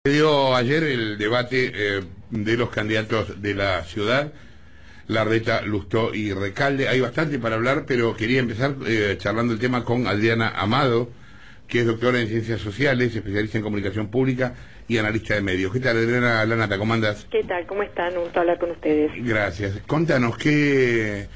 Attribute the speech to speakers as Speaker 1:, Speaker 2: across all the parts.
Speaker 1: Se dio ayer el debate de los candidatos de la ciudad, Larreta, Lustó y Recalde. Hay bastante para hablar, pero quería empezar charlando el tema con Adriana Amado, que es doctora en Ciencias Sociales, especialista en Comunicación Pública y analista de medios. ¿Qué tal, Adriana? Lanata, ¿cómo andás?
Speaker 2: ¿Qué tal? ¿Cómo están? Un gusto hablar con ustedes.
Speaker 1: Gracias. Contanos, ¿qué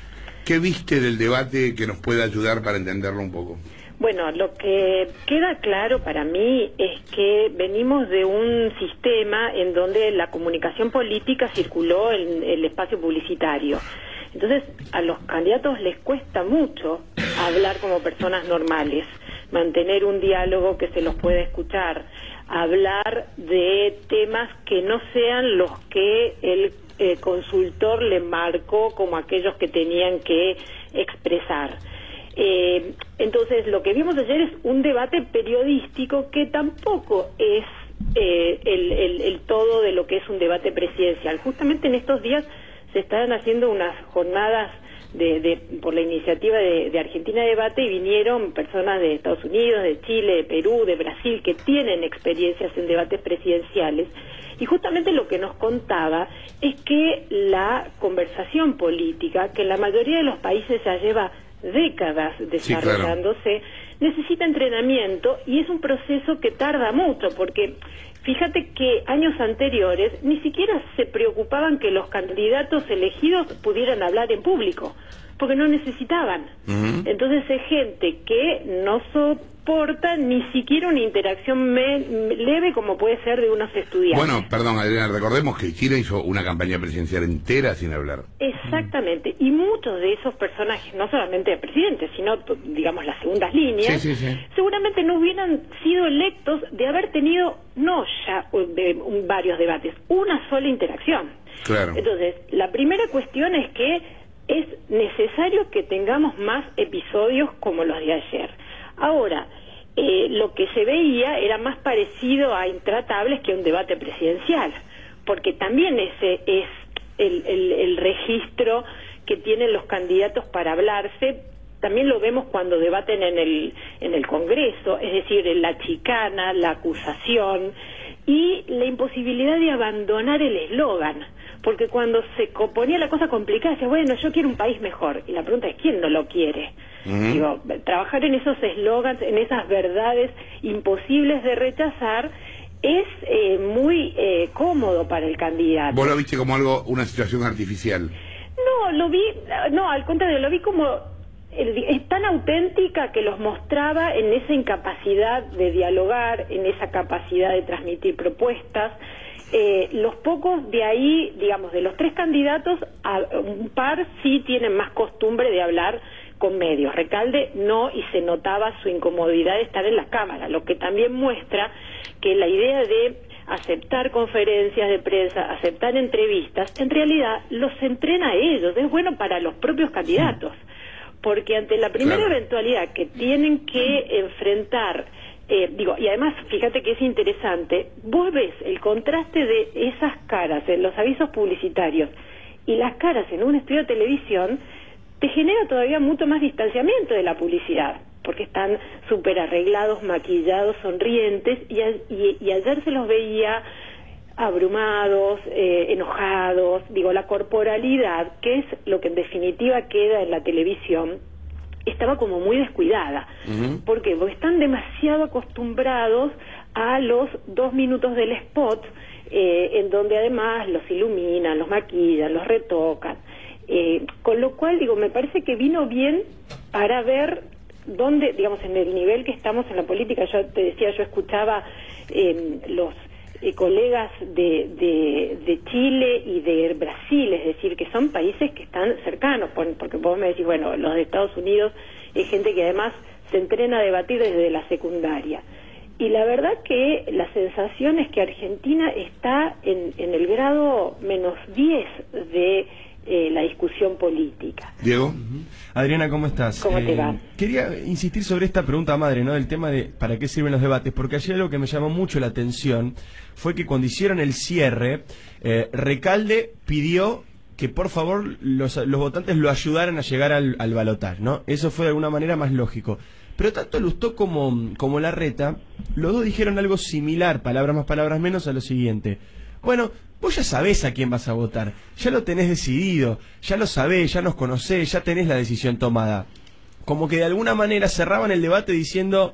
Speaker 1: viste del debate que nos pueda ayudar para entenderlo un poco?
Speaker 2: Bueno, lo que queda claro para mí es que venimos de un sistema en donde la comunicación política circuló en el espacio publicitario. Entonces, a los candidatos les cuesta mucho hablar como personas normales, mantener un diálogo que se los pueda escuchar, hablar de temas que no sean los que el consultor le marcó como aquellos que tenían que expresar. Entonces, lo que vimos ayer es un debate periodístico que tampoco es el todo de lo que es un debate presidencial. Justamente en estos días se están haciendo unas jornadas por la iniciativa de Argentina Debate, y vinieron personas de Estados Unidos, de Chile, de Perú, de Brasil, que tienen experiencias en debates presidenciales. Y justamente lo que nos contaba es que la conversación política, que en la mayoría de los países ya lleva décadas desarrollándose, sí, claro, necesita entrenamiento, y es un proceso que tarda mucho, porque fíjate que años anteriores ni siquiera se preocupaban que los candidatos elegidos pudieran hablar en público, porque no necesitaban. Entonces es gente que no soporta ni siquiera una interacción leve como puede ser de unos estudiantes.
Speaker 1: Bueno, perdón, Adriana, recordemos que Chile hizo una campaña presidencial entera sin hablar.
Speaker 2: Exactamente, y muchos de esos personajes, no solamente presidentes, sino, digamos, las segundas líneas, seguramente no hubieran sido electos de haber tenido, no ya varios debates, una sola interacción.
Speaker 1: Claro.
Speaker 2: Entonces, la primera cuestión es que es necesario que tengamos más episodios como los de ayer. Ahora, lo que se veía era más parecido a Intratables que a un debate presidencial, porque también ese es el registro que tienen los candidatos para hablarse. También lo vemos cuando debaten en el Congreso, es decir, en la chicana, la acusación y la imposibilidad de abandonar el eslogan, porque cuando se ponía la cosa complicada, decía, bueno, yo quiero un país mejor, y la pregunta es, ¿quién no lo quiere? Digo, trabajar en esos eslogans, en esas verdades imposibles de rechazar, es muy cómodo para el candidato.
Speaker 1: ¿Vos lo viste como una situación artificial?
Speaker 2: No, al contrario, lo vi como es tan auténtica que los mostraba en esa incapacidad de dialogar, en esa capacidad de transmitir propuestas. Los pocos de ahí, digamos, de los tres candidatos, un par sí tienen más costumbre de hablar con medios. Recalde no, y se notaba su incomodidad de estar en la cámara, lo que también muestra que la idea de aceptar conferencias de prensa, aceptar entrevistas, en realidad los entrena a ellos, es bueno para los propios candidatos, porque ante la primera eventualidad que tienen que enfrentar, y además, fíjate que es interesante, vos ves el contraste de esas caras en los avisos publicitarios y las caras en un estudio de televisión, te genera todavía mucho más distanciamiento de la publicidad, porque están súper arreglados, maquillados, sonrientes, y ayer se los veía abrumados, enojados, la corporalidad, que es lo que en definitiva queda en la televisión, estaba como muy descuidada. ¿Por qué? Porque están demasiado acostumbrados a los 2 minutos del spot, en donde además los iluminan, los maquillan, los retocan. Con lo cual, me parece que vino bien para ver dónde, digamos, en el nivel que estamos en la política. Yo te decía, yo escuchaba los colegas de Chile y de Brasil, es decir, que son países que están cercanos, porque vos me decís, bueno, los de Estados Unidos es gente que además se entrena a debatir desde la secundaria. Y la verdad que la sensación es que Argentina está en el grado -10 de la discusión política.
Speaker 1: Diego.
Speaker 3: Adriana, ¿cómo estás?
Speaker 2: ¿Cómo te va?
Speaker 3: Quería insistir sobre esta pregunta madre, ¿no? Del tema de para qué sirven los debates, porque ayer lo que me llamó mucho la atención fue que cuando hicieron el cierre, Recalde pidió que por favor los votantes lo ayudaran a llegar al balotaje, ¿no? Eso fue de alguna manera más lógico. Pero tanto Lustó como Larreta, los dos dijeron algo similar, palabras más, palabras menos, a lo siguiente: bueno, vos ya sabés a quién vas a votar, ya lo tenés decidido, ya lo sabés, ya nos conocés, ya tenés la decisión tomada. Como que de alguna manera cerraban el debate diciendo: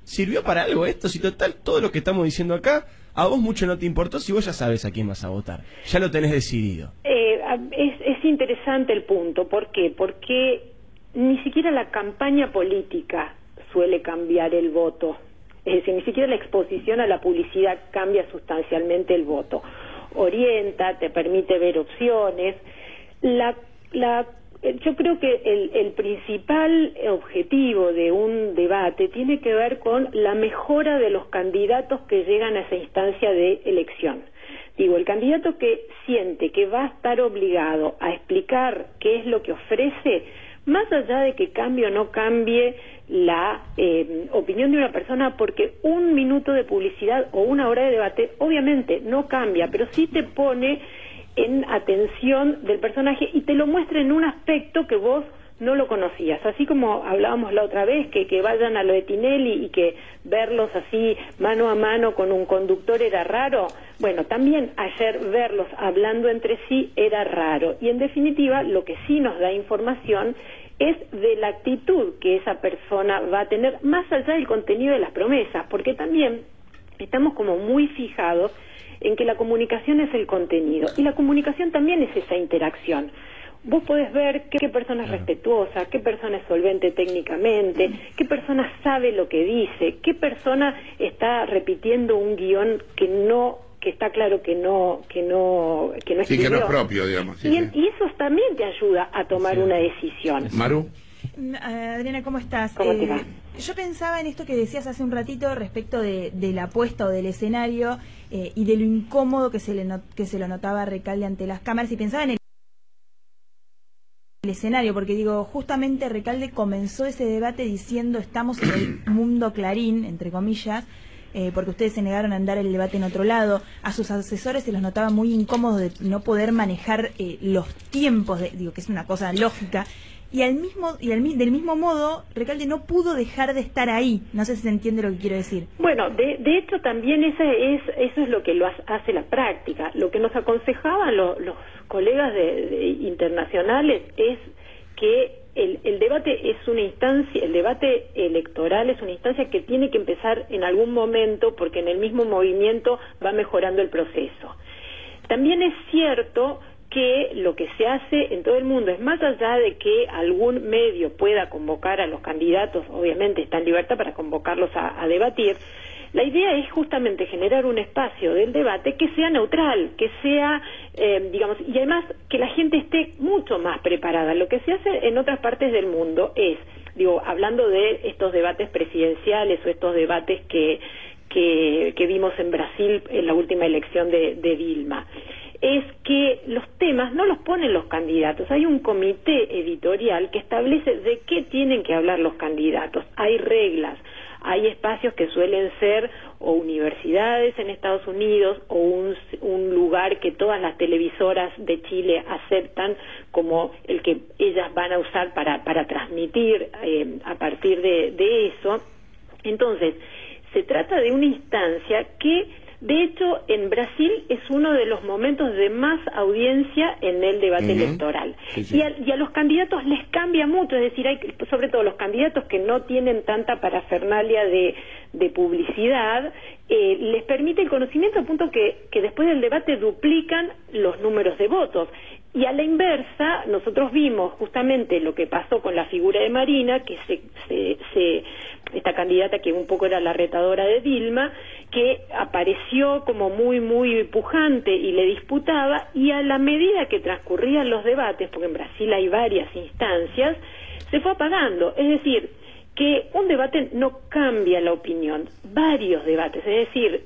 Speaker 3: ¿sirvió para algo esto? Si total, todo lo que estamos diciendo acá, a vos mucho no te importó, si vos ya sabés a quién vas a votar, ya lo tenés decidido.
Speaker 2: Es interesante el punto. ¿Por qué? Porque ni siquiera la campaña política suele cambiar el voto. Es decir, ni siquiera la exposición a la publicidad cambia sustancialmente el voto. Orienta, te permite ver opciones. Yo creo que el principal objetivo de un debate tiene que ver con la mejora de los candidatos que llegan a esa instancia de elección. Digo, el candidato que siente que va a estar obligado a explicar qué es lo que ofrece, más allá de que cambie o no cambie la opinión de una persona, porque un minuto de publicidad o una hora de debate obviamente no cambia, pero sí te pone en atención del personaje y te lo muestra en un aspecto que vos no lo conocías. Así como hablábamos la otra vez, que vayan a lo de Tinelli y que verlos así mano a mano con un conductor era raro. Bueno, también ayer verlos hablando entre sí era raro. Y en definitiva, lo que sí nos da información es de la actitud que esa persona va a tener, más allá del contenido de las promesas, porque también estamos como muy fijados en que la comunicación es el contenido, y la comunicación también es esa interacción. Vos podés ver qué persona es respetuosa, qué persona es solvente técnicamente, qué persona sabe lo que dice, qué persona está repitiendo un guión que está claro que no escribió.
Speaker 1: Sí, que no es propio, digamos. Sí,
Speaker 2: y eso también te ayuda a tomar una decisión.
Speaker 1: Maru.
Speaker 4: Adriana, ¿cómo estás?
Speaker 2: ¿Cómo te va?
Speaker 4: Yo pensaba en esto que decías hace un ratito respecto de la apuesta o del escenario y de lo incómodo que se lo notaba a Recalde ante las cámaras, y pensaba en el escenario, porque digo, justamente Recalde comenzó ese debate diciendo: estamos en el mundo Clarín, entre comillas, porque ustedes se negaron a andar el debate en otro lado. A sus asesores se los notaba muy incómodos de no poder manejar los tiempos, digo que es una cosa lógica. Y del mismo modo, Recalde no pudo dejar de estar ahí. No sé si se entiende lo que quiero decir.
Speaker 2: Bueno, de hecho también eso es lo que lo hace la práctica. Lo que nos aconsejaban los colegas internacionales es que el debate es una instancia, el debate electoral es una instancia que tiene que empezar en algún momento, porque en el mismo movimiento va mejorando el proceso. También es cierto que lo que se hace en todo el mundo es, más allá de que algún medio pueda convocar a los candidatos, obviamente está en libertad para convocarlos a debatir, la idea es justamente generar un espacio del debate que sea neutral, que sea, digamos, y además que la gente esté mucho más preparada. Lo que se hace en otras partes del mundo es, digo, hablando de estos debates presidenciales o estos debates que vimos en Brasil en la última elección de Dilma, es que los temas no los ponen los candidatos. Hay un comité editorial que establece de qué tienen que hablar los candidatos. Hay reglas, hay espacios que suelen ser o universidades en Estados Unidos o un lugar que todas las televisoras de Chile aceptan como el que ellas van a usar para transmitir a partir de eso. Entonces, se trata de una instancia que, de hecho, en Brasil es uno de los momentos de más audiencia en el debate electoral. Sí, sí. Y a los candidatos les cambia mucho, es decir, hay sobre todo los candidatos que no tienen tanta parafernalia de publicidad, les permite el conocimiento a punto que después del debate duplican los números de votos. Y a la inversa, nosotros vimos justamente lo que pasó con la figura de Marina, que esta candidata que un poco era la retadora de Dilma, que apareció como muy pujante y le disputaba, y a la medida que transcurrían los debates, porque en Brasil hay varias instancias, se fue apagando. Es decir, que un debate no cambia la opinión, varios debates. Es decir,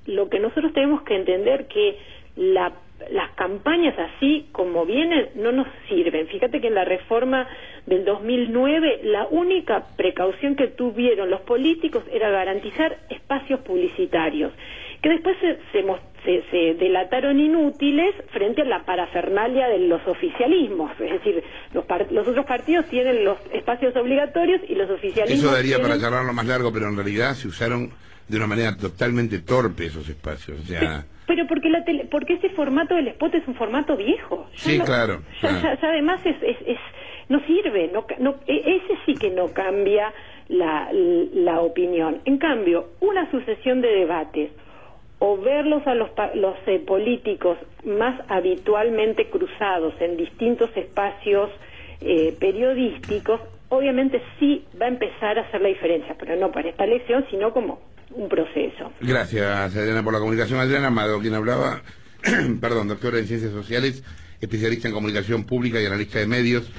Speaker 2: lo que nosotros tenemos que entender que las campañas así como vienen no nos sirven. Fíjate que en la reforma del 2009 la única precaución que tuvieron los políticos era garantizar espacios publicitarios, que después se delataron inútiles frente a la parafernalia de los oficialismos. Es decir, los otros partidos tienen los espacios obligatorios y los oficialismos
Speaker 1: Eso daría
Speaker 2: tienen...
Speaker 1: para charlarlo más largo, pero en realidad se usaron de una manera totalmente torpe esos espacios. O sea...
Speaker 2: Pero porque ese formato del spot es un formato viejo.
Speaker 1: Sí, claro.
Speaker 2: Ya además no sirve, ese sí que no cambia la opinión. En cambio, una sucesión de debates o verlos a los políticos más habitualmente cruzados en distintos espacios periodísticos, obviamente sí va a empezar a hacer la diferencia, pero no para esta elección, sino como un proceso.
Speaker 1: Gracias, Adriana, por la comunicación. Adriana Amado, quien hablaba, perdón, doctora en Ciencias Sociales, especialista en comunicación pública y analista de medios.